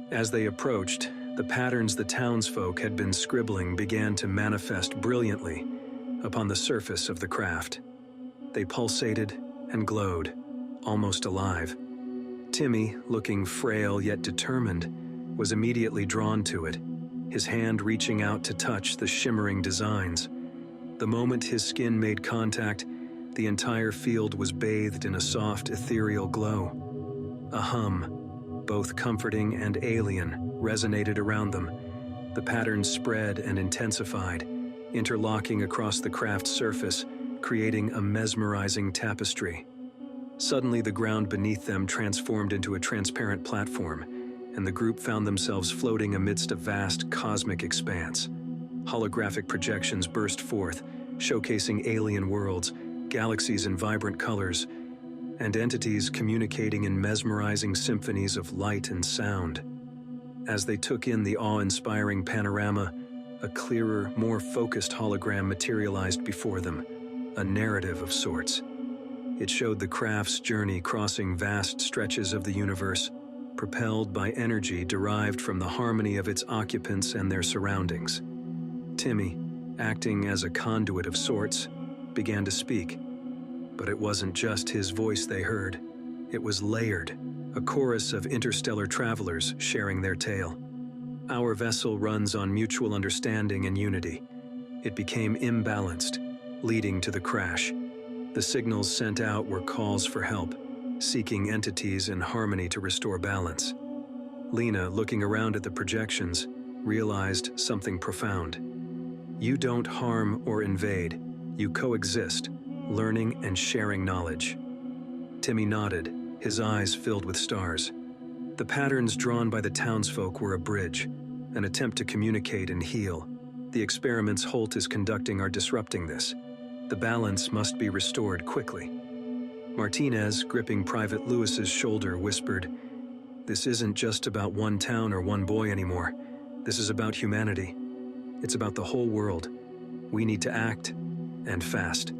As they approached, the patterns the townsfolk had been scribbling began to manifest brilliantly upon the surface of the craft. They pulsated and glowed, almost alive. Timmy, looking frail yet determined, was immediately drawn to it, his hand reaching out to touch the shimmering designs. The moment his skin made contact, the entire field was bathed in a soft, ethereal glow. A hum, both comforting and alien, resonated around them. The patterns spread and intensified, interlocking across the craft's surface, creating a mesmerizing tapestry. Suddenly, the ground beneath them transformed into a transparent platform, and the group found themselves floating amidst a vast cosmic expanse. Holographic projections burst forth, showcasing alien worlds, galaxies in vibrant colors, and entities communicating in mesmerizing symphonies of light and sound. As they took in the awe-inspiring panorama, a clearer, more focused hologram materialized before them, a narrative of sorts. It showed the craft's journey crossing vast stretches of the universe, propelled by energy derived from the harmony of its occupants and their surroundings. Timmy, acting as a conduit of sorts, began to speak. But it wasn't just his voice they heard. It was layered, a chorus of interstellar travelers sharing their tale. Our vessel runs on mutual understanding and unity. It became imbalanced, leading to the crash. The signals sent out were calls for help, seeking entities in harmony to restore balance. Lena, looking around at the projections, realized something profound. You don't harm or invade. You coexist, learning and sharing knowledge. Timmy nodded, his eyes filled with stars. The patterns drawn by the townsfolk were a bridge, an attempt to communicate and heal. The experiments Holt is conducting are disrupting this. The balance must be restored quickly. Martinez, gripping Private Lewis's shoulder, whispered, "This isn't just about one town or one boy anymore. This is about humanity. It's about the whole world. We need to act, and fast."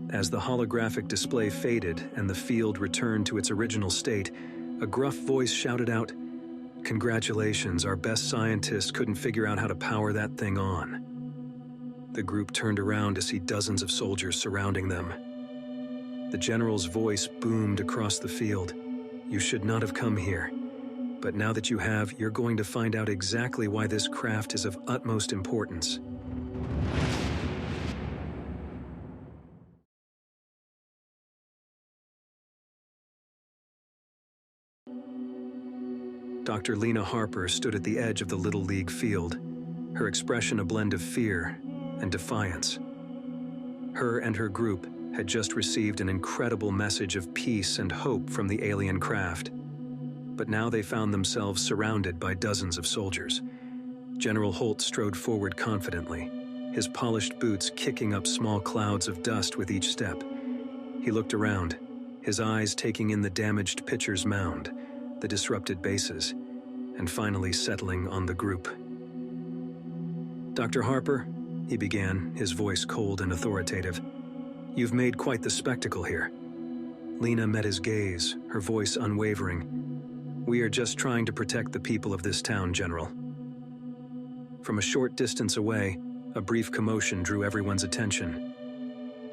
As the holographic display faded and the field returned to its original state, a gruff voice shouted out, "Congratulations, our best scientists couldn't figure out how to power that thing on." The group turned around to see dozens of soldiers surrounding them. The general's voice boomed across the field. "You should not have come here. But now that you have, you're going to find out exactly why this craft is of utmost importance." Dr. Lena Harper stood at the edge of the Little League field, her expression a blend of fear and defiance. Her and her group had just received an incredible message of peace and hope from the alien craft. But now they found themselves surrounded by dozens of soldiers. General Holt strode forward confidently, his polished boots kicking up small clouds of dust with each step. He looked around, his eyes taking in the damaged pitcher's mound, the disrupted bases, and finally settling on the group. "Dr. Harper," he began, his voice cold and authoritative, "you've made quite the spectacle here." Lena met his gaze, her voice unwavering. "We are just trying to protect the people of this town, General." From a short distance away, a brief commotion drew everyone's attention.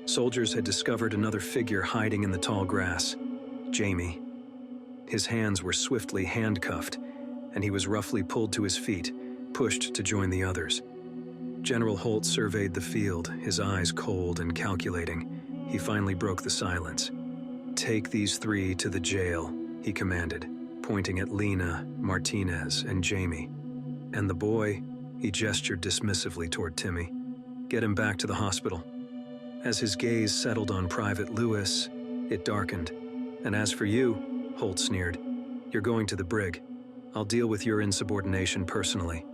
Soldiers had discovered another figure hiding in the tall grass, Jamie. His hands were swiftly handcuffed, and he was roughly pulled to his feet, pushed to join the others. General Holt surveyed the field, his eyes cold and calculating. He finally broke the silence. "Take these three to the jail," he commanded, pointing at Lena, Martinez, and Jamie. "And the boy," he gestured dismissively toward Timmy, "get him back to the hospital." As his gaze settled on Private Lewis, it darkened. "And as for you," Holt sneered, "you're going to the brig. I'll deal with your insubordination personally."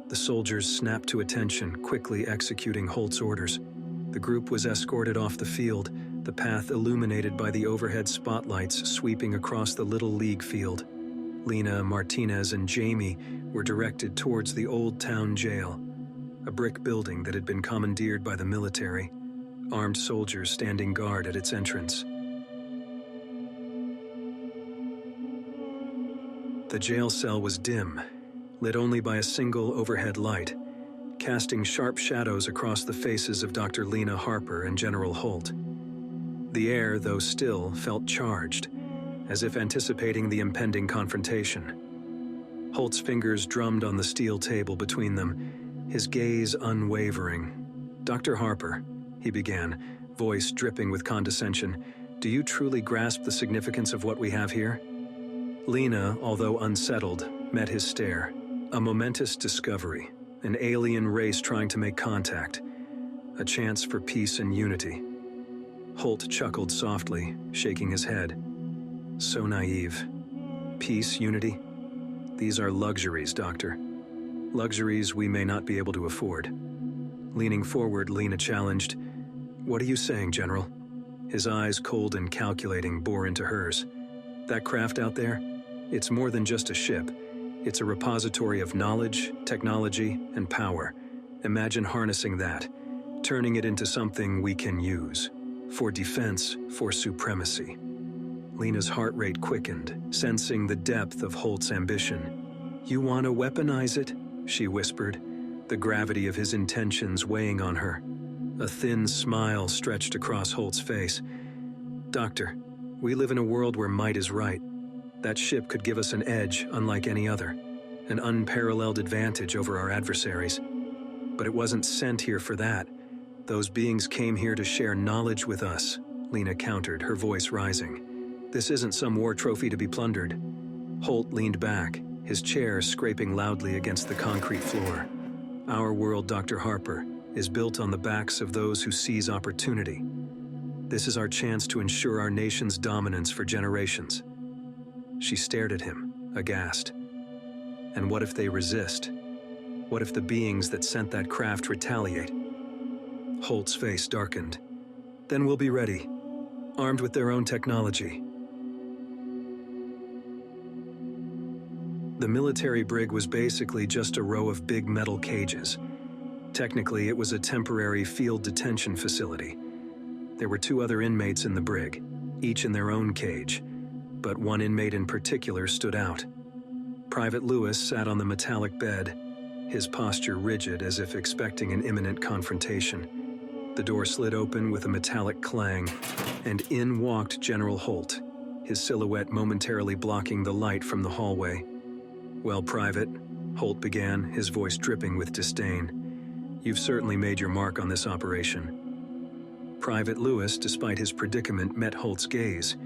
The soldiers snapped to attention, quickly executing Holt's orders. The group was escorted off the field, the path illuminated by the overhead spotlights sweeping across the Little League field. Lena, Martinez, and Jamie were directed towards the Old Town Jail, a brick building that had been commandeered by the military, armed soldiers standing guard at its entrance. The jail cell was dim, lit only by a single overhead light, casting sharp shadows across the faces of Dr. Lena Harper and General Holt. The air, though still, felt charged, as if anticipating the impending confrontation. Holt's fingers drummed on the steel table between them, his gaze unwavering. "Dr. Harper," he began, voice dripping with condescension, "do you truly grasp the significance of what we have here?" Lena, although unsettled, met his stare. A momentous discovery, an alien race trying to make contact, a chance for peace and unity. Holt chuckled softly, shaking his head. So naive. Peace, unity? These are luxuries, Doctor. Luxuries we may not be able to afford. Leaning forward, Lena challenged, "What are you saying, General?" His eyes, cold and calculating, bore into hers. "That craft out there? It's more than just a ship. It's a repository of knowledge, technology, and power. Imagine harnessing that, turning it into something we can use." For defense, for supremacy. Lena's heart rate quickened, sensing the depth of Holt's ambition. "You want to weaponize it?" she whispered, the gravity of his intentions weighing on her. A thin smile stretched across Holt's face. "Doctor, we live in a world where might is right. That ship could give us an edge unlike any other, an unparalleled advantage over our adversaries. But it wasn't sent here for that. Those beings came here to share knowledge with us," Lena countered, her voice rising. "This isn't some war trophy to be plundered." Holt leaned back, his chair scraping loudly against the concrete floor. "Our world, Dr. Harper, is built on the backs of those who seize opportunity. This is our chance to ensure our nation's dominance for generations." She stared at him, aghast. "And what if they resist? What if the beings that sent that craft retaliate?" Holt's face darkened. "Then we'll be ready, armed with their own technology." The military brig was basically just a row of big metal cages. Technically, it was a temporary field detention facility. There were 2 other inmates in the brig, each in their own cage, but one inmate in particular stood out. Private Lewis sat on the metallic bed, his posture rigid as if expecting an imminent confrontation. The door slid open with a metallic clang, and in walked General Holt, his silhouette momentarily blocking the light from the hallway. "Well, Private," Holt began, his voice dripping with disdain, "you've certainly made your mark on this operation." Private Lewis, despite his predicament, met Holt's gaze.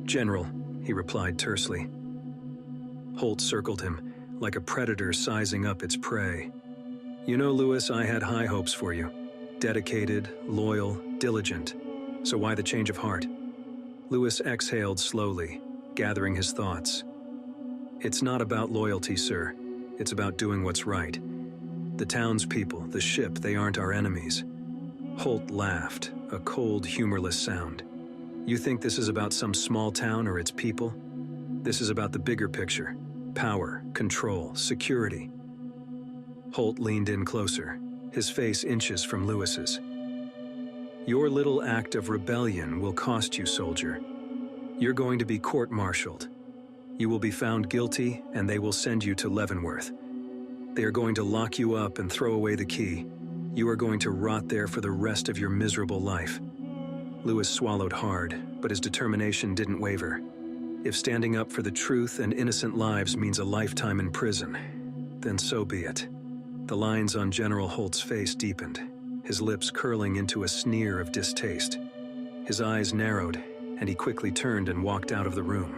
"General," he replied tersely. Holt circled him, like a predator sizing up its prey. "You know, Lewis, I had high hopes for you. Dedicated, loyal, diligent. So why the change of heart?" Lewis exhaled slowly, gathering his thoughts. "It's not about loyalty, sir. It's about doing what's right. The townspeople, the ship, they aren't our enemies." Holt laughed, a cold, humorless sound. "You think this is about some small town or its people? This is about the bigger picture. Power, control, security." Holt leaned in closer, his face inches from Lewis's. "Your little act of rebellion will cost you, soldier. You're going to be court-martialed. You will be found guilty, and they will send you to Leavenworth. They are going to lock you up and throw away the key. You are going to rot there for the rest of your miserable life." Lewis swallowed hard, but his determination didn't waver. If standing up for the truth and innocent lives means a lifetime in prison, then so be it. The lines on General Holt's face deepened, his lips curling into a sneer of distaste. His eyes narrowed, and he quickly turned and walked out of the room.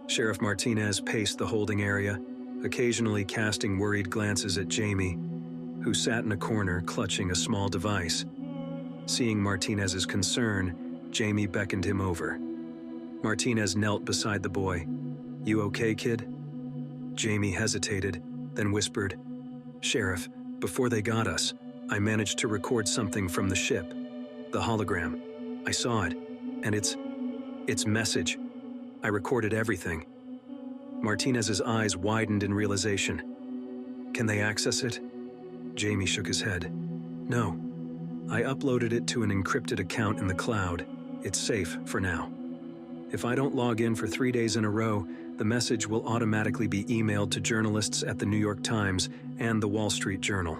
Sheriff Martinez paced the holding area, occasionally casting worried glances at Jamie, who sat in a corner clutching a small device. Seeing Martinez's concern, Jamie beckoned him over. Martinez knelt beside the boy. "You okay, kid?" Jamie hesitated, then whispered, "Sheriff, before they got us, I managed to record something from the ship. The hologram. I saw it, and it's message. I recorded everything." Martinez's eyes widened in realization. "Can they access it?" Jamie shook his head. "No. I uploaded it to an encrypted account in the cloud. It's safe for now. If I don't log in for 3 days in a row, the message will automatically be emailed to journalists at the New York Times and the Wall Street Journal."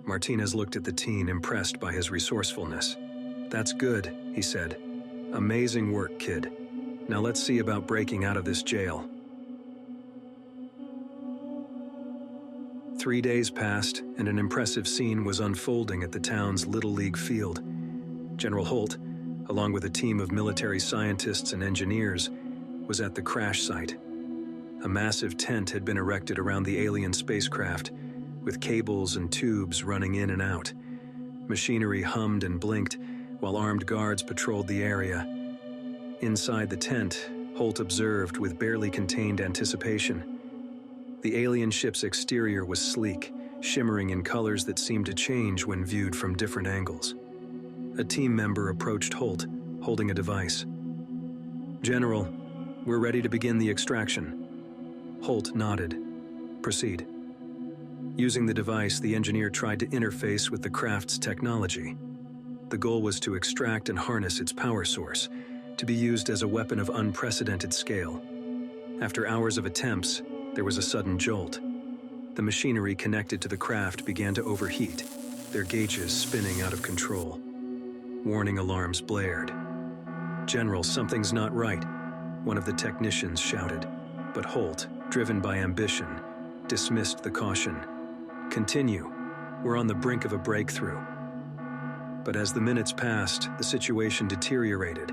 Martinez looked at the teen, impressed by his resourcefulness. "That's good," he said. "Amazing work, kid. Now let's see about breaking out of this jail." 3 days passed, and an impressive scene was unfolding at the town's Little League field. General Holt, along with a team of military scientists and engineers, was at the crash site. A massive tent had been erected around the alien spacecraft, with cables and tubes running in and out. Machinery hummed and blinked, while armed guards patrolled the area. Inside the tent, Holt observed with barely contained anticipation. The alien ship's exterior was sleek, shimmering in colors that seemed to change when viewed from different angles. A team member approached Holt, holding a device. "General, we're ready to begin the extraction." Holt nodded. "Proceed." Using the device, the engineer tried to interface with the craft's technology. The goal was to extract and harness its power source, to be used as a weapon of unprecedented scale. After hours of attempts, there was a sudden jolt. The machinery connected to the craft began to overheat, their gauges spinning out of control. Warning alarms blared. "General, something's not right," one of the technicians shouted. But Holt, driven by ambition, dismissed the caution. "Continue. We're on the brink of a breakthrough." But as the minutes passed, the situation deteriorated.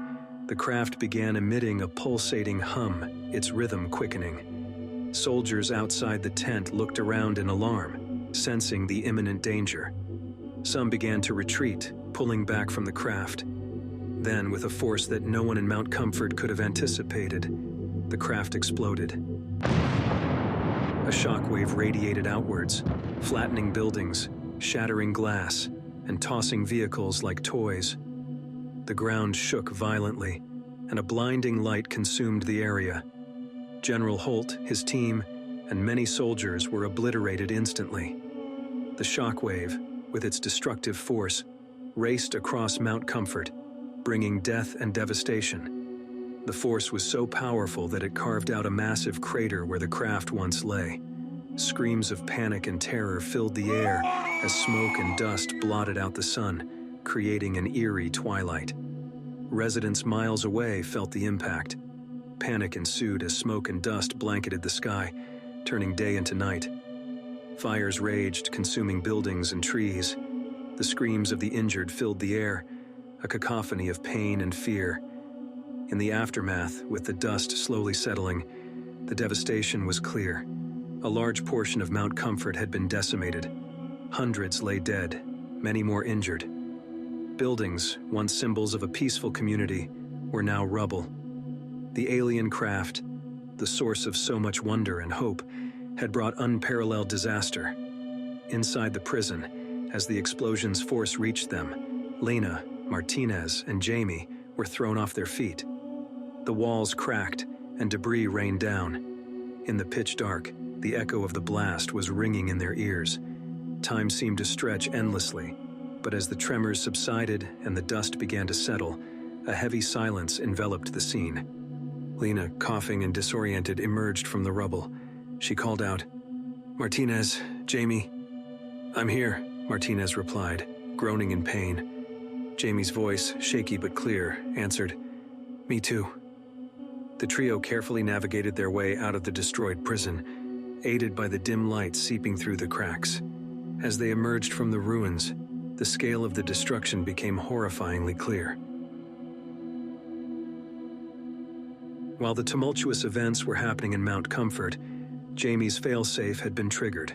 The craft began emitting a pulsating hum, its rhythm quickening. Soldiers outside the tent looked around in alarm, sensing the imminent danger. Some began to retreat, pulling back from the craft. Then, with a force that no one in Mount Comfort could have anticipated, the craft exploded. A shockwave radiated outwards, flattening buildings, shattering glass, and tossing vehicles like toys. The ground shook violently, and a blinding light consumed the area. General Holt, his team, and many soldiers were obliterated instantly. The shockwave, with its destructive force, raced across Mount Comfort, bringing death and devastation. The force was so powerful that it carved out a massive crater where the craft once lay. Screams of panic and terror filled the air as smoke and dust blotted out the sun, creating an eerie twilight. Residents miles away felt the impact. Panic ensued as smoke and dust blanketed the sky, turning day into night. Fires raged, consuming buildings and trees. The screams of the injured filled the air, a cacophony of pain and fear. In the aftermath, with the dust slowly settling, the devastation was clear. A large portion of Mount Comfort had been decimated. Hundreds lay dead, many more injured. Buildings, once symbols of a peaceful community, were now rubble. The alien craft, the source of so much wonder and hope, had brought unparalleled disaster. Inside the prison, as the explosion's force reached them, Lena, Martinez, and Jamie were thrown off their feet. The walls cracked, and debris rained down. In the pitch dark, the echo of the blast was ringing in their ears. Time seemed to stretch endlessly, but as the tremors subsided and the dust began to settle, a heavy silence enveloped the scene. Lena, coughing and disoriented, emerged from the rubble. She called out, "Martinez, Jamie." "I'm here," Martinez replied, groaning in pain. Jamie's voice, shaky but clear, answered, "Me too." The trio carefully navigated their way out of the destroyed prison, aided by the dim light seeping through the cracks. As they emerged from the ruins, the scale of the destruction became horrifyingly clear. While the tumultuous events were happening in Mount Comfort, Jamie's failsafe had been triggered.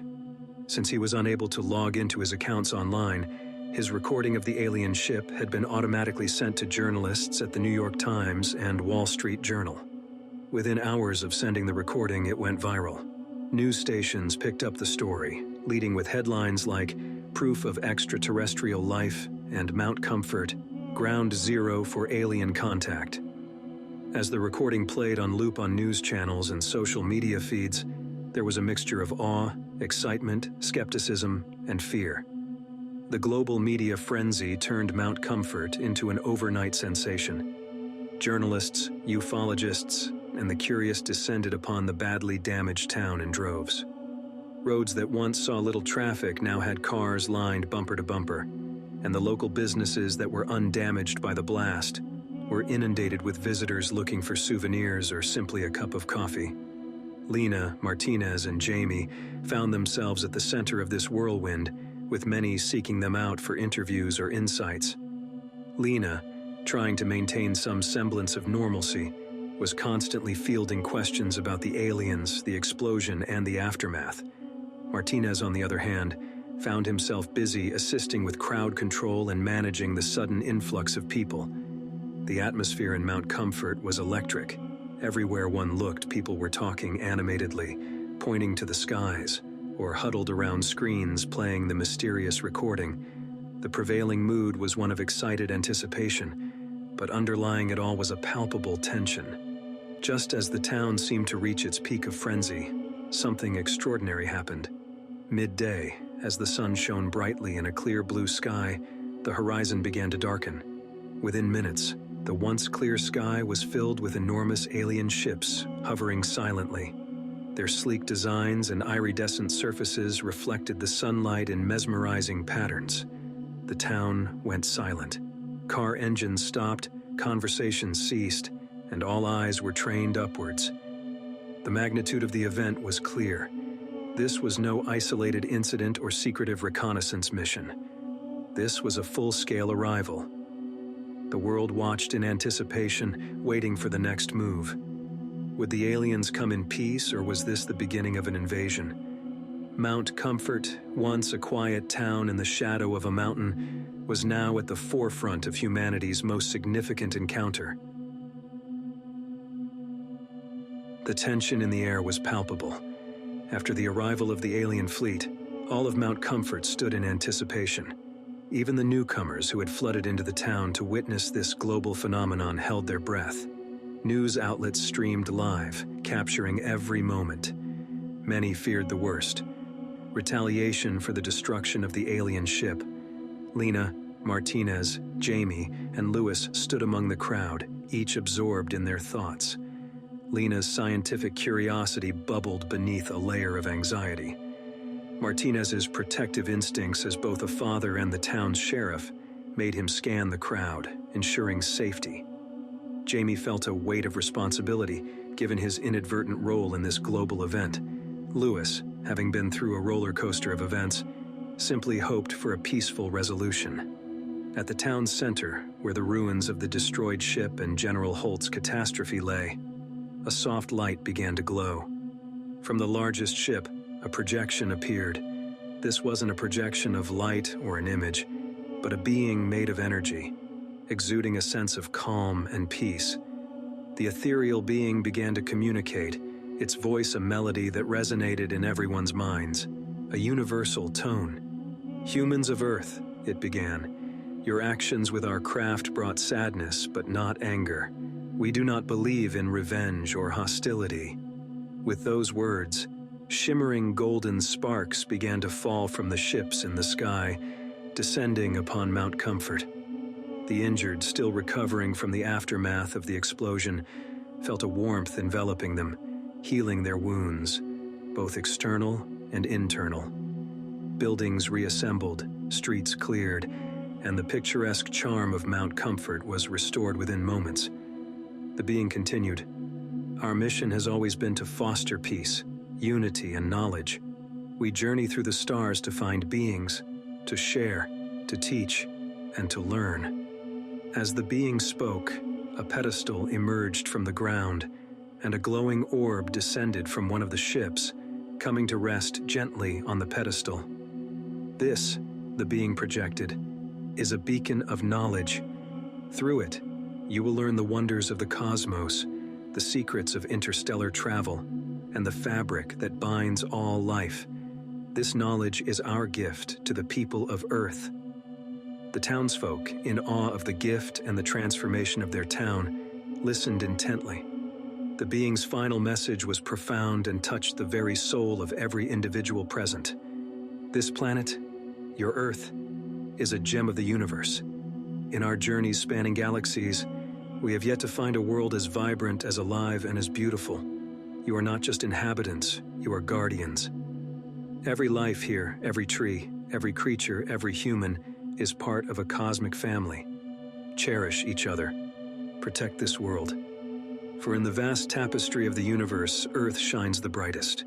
Since he was unable to log into his accounts online, his recording of the alien ship had been automatically sent to journalists at the New York Times and Wall Street Journal. Within hours of sending the recording, it went viral. News stations picked up the story, leading with headlines like "Proof of Extraterrestrial Life" and "Mount Comfort, Ground Zero for Alien Contact." As the recording played on loop on news channels and social media feeds, there was a mixture of awe, excitement, skepticism, and fear. The global media frenzy turned Mount Comfort into an overnight sensation. Journalists, ufologists, and the curious descended upon the badly damaged town in droves. Roads that once saw little traffic now had cars lined bumper to bumper, and the local businesses that were undamaged by the blast were inundated with visitors looking for souvenirs or simply a cup of coffee. Lena, Martinez, and Jamie found themselves at the center of this whirlwind, with many seeking them out for interviews or insights. Lena, trying to maintain some semblance of normalcy, was constantly fielding questions about the aliens, the explosion, and the aftermath. Martinez, on the other hand, found himself busy assisting with crowd control and managing the sudden influx of people. The atmosphere in Mount Comfort was electric. Everywhere one looked, people were talking animatedly, pointing to the skies, or huddled around screens playing the mysterious recording. The prevailing mood was one of excited anticipation, but underlying it all was a palpable tension. Just as the town seemed to reach its peak of frenzy, something extraordinary happened. Midday, as the sun shone brightly in a clear blue sky, the horizon began to darken. Within minutes, the once clear sky was filled with enormous alien ships hovering silently. Their sleek designs and iridescent surfaces reflected the sunlight in mesmerizing patterns. The town went silent. Car engines stopped, conversations ceased, and all eyes were trained upwards. The magnitude of the event was clear. This was no isolated incident or secretive reconnaissance mission. This was a full-scale arrival. The world watched in anticipation, waiting for the next move. Would the aliens come in peace, or was this the beginning of an invasion? Mount Comfort, once a quiet town in the shadow of a mountain, was now at the forefront of humanity's most significant encounter. The tension in the air was palpable. After the arrival of the alien fleet, all of Mount Comfort stood in anticipation. Even the newcomers who had flooded into the town to witness this global phenomenon held their breath. News outlets streamed live, capturing every moment. Many feared the worst: retaliation for the destruction of the alien ship. Lena, Martinez, Jamie, and Lewis stood among the crowd, each absorbed in their thoughts. Lena's scientific curiosity bubbled beneath a layer of anxiety. Martinez's protective instincts as both a father and the town's sheriff made him scan the crowd, ensuring safety. Jamie felt a weight of responsibility, given his inadvertent role in this global event. Lewis, having been through a roller coaster of events, simply hoped for a peaceful resolution. At the town's center, where the ruins of the destroyed ship and General Holt's catastrophe lay, a soft light began to glow. From the largest ship, a projection appeared. This wasn't a projection of light or an image, but a being made of energy, exuding a sense of calm and peace. The ethereal being began to communicate, its voice a melody that resonated in everyone's minds, a universal tone. "Humans of Earth," it began, "your actions with our craft brought sadness, but not anger. We do not believe in revenge or hostility." With those words, shimmering golden sparks began to fall from the ships in the sky, descending upon Mount Comfort. The injured, still recovering from the aftermath of the explosion, felt a warmth enveloping them, healing their wounds, both external and internal. Buildings reassembled, streets cleared, and the picturesque charm of Mount Comfort was restored within moments. The being continued, "Our mission has always been to foster peace, unity, and knowledge. We journey through the stars to find beings, to share, to teach, and to learn." As the being spoke, a pedestal emerged from the ground, and a glowing orb descended from one of the ships, coming to rest gently on the pedestal. "This," the being projected, "is a beacon of knowledge. Through it, you will learn the wonders of the cosmos, the secrets of interstellar travel, and the fabric that binds all life. This knowledge is our gift to the people of Earth." The townsfolk, in awe of the gift and the transformation of their town, listened intently. The being's final message was profound and touched the very soul of every individual present. "This planet, your Earth, is a gem of the universe. In our journeys spanning galaxies, we have yet to find a world as vibrant, as alive, and as beautiful. You are not just inhabitants, you are guardians. Every life here, every tree, every creature, every human, is part of a cosmic family. Cherish each other. Protect this world. For in the vast tapestry of the universe, Earth shines the brightest.